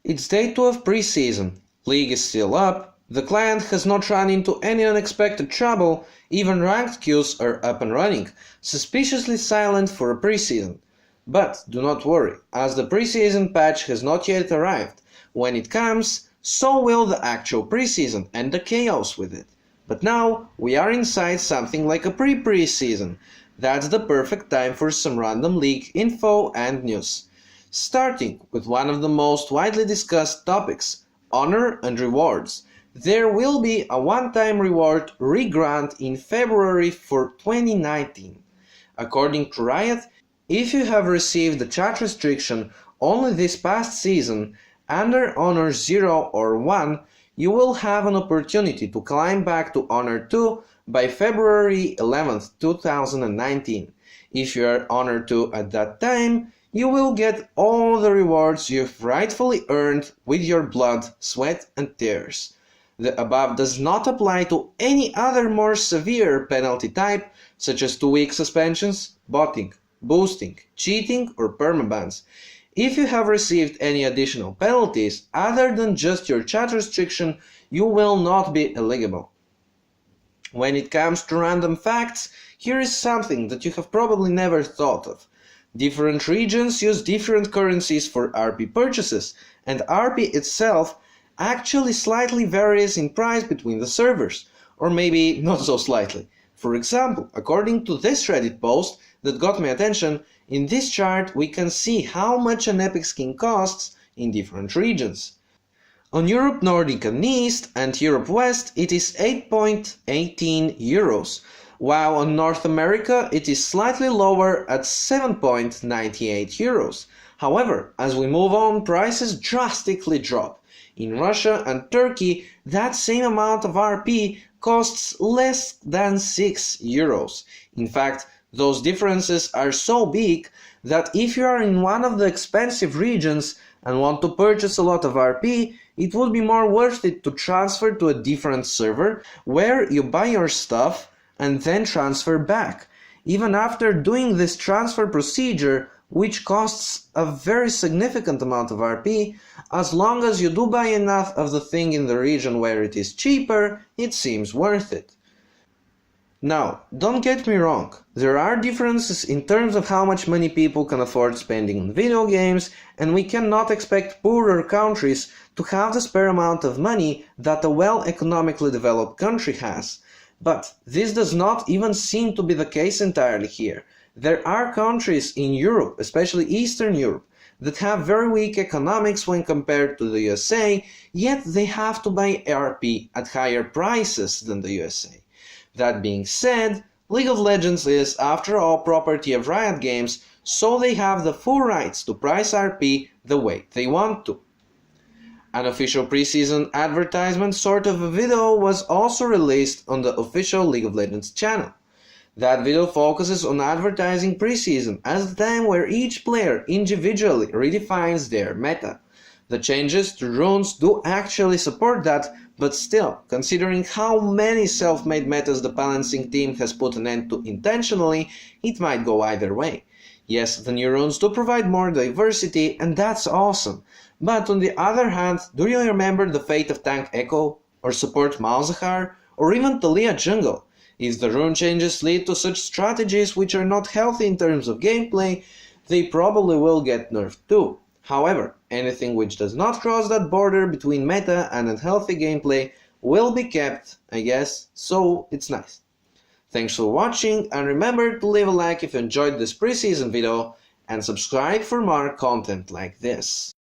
It's day 2 of preseason, league is still up, the client has not run into any unexpected trouble, even ranked queues are up and running, suspiciously silent for a preseason. But do not worry, as the preseason patch has not yet arrived. When it comes, so will the actual preseason and the chaos with it. But now we are inside something like a pre-preseason. That's the perfect time for some random league info and news. Starting with one of the most widely discussed topics, honor and rewards. There will be a one-time reward re-grant in February for 2019. According to Riot, if you have received a chat restriction only this past season, under Honor 0 or 1, you will have an opportunity to climb back to Honor 2 by February 11, 2019. If you are Honor 2 at that time, you will get all the rewards you've rightfully earned with your blood, sweat and tears. The above does not apply to any other more severe penalty type, such as 2-week suspensions, botting, boosting, cheating or permabans. If you have received any additional penalties other than just your chat restriction, you will not be eligible. When it comes to random facts, here is something that you have probably never thought of. Different regions use different currencies for RP purchases, and RP itself actually slightly varies in price between the servers, or maybe not so slightly. For example, according to this Reddit post that got my attention, in this chart we can see how much an epic skin costs in different regions. On Europe Nordic and East and Europe West it is 8.18 euros, while on North America it is slightly lower at 7.98 euros. However, as we move on, prices drastically drop. In Russia and Turkey, that same amount of RP costs less than 6 euros. In fact, those differences are so big that if you are in one of the expensive regions and want to purchase a lot of RP, it would be more worth it to transfer to a different server where you buy your stuff and then transfer back. Even after doing this transfer procedure, which costs a very significant amount of RP, as long as you do buy enough of the thing in the region where it is cheaper, it seems worth it. Now, don't get me wrong, there are differences in terms of how much money people can afford spending on video games, and we cannot expect poorer countries to have the spare amount of money that a well-economically developed country has. But this does not even seem to be the case entirely here. There are countries in Europe, especially Eastern Europe, that have very weak economics when compared to the USA, yet they have to buy RP at higher prices than the USA. That being said, League of Legends is, after all, property of Riot Games, so they have the full rights to price RP the way they want to. An official preseason advertisement sort of a video was also released on the official League of Legends channel. That video focuses on advertising preseason as the time where each player individually redefines their meta. The changes to runes do actually support that, but still, considering how many self-made metas the balancing team has put an end to intentionally, it might go either way. Yes, the new runes do provide more diversity, and that's awesome. But on the other hand, do you remember the fate of Tank Echo, or support Malzahar, or even Talia Jungle? If the rune changes lead to such strategies which are not healthy in terms of gameplay, they probably will get nerfed too. However, anything which does not cross that border between meta and unhealthy gameplay will be kept, I guess, so it's nice. Thanks for watching, and remember to leave a like if you enjoyed this preseason video, and subscribe for more content like this.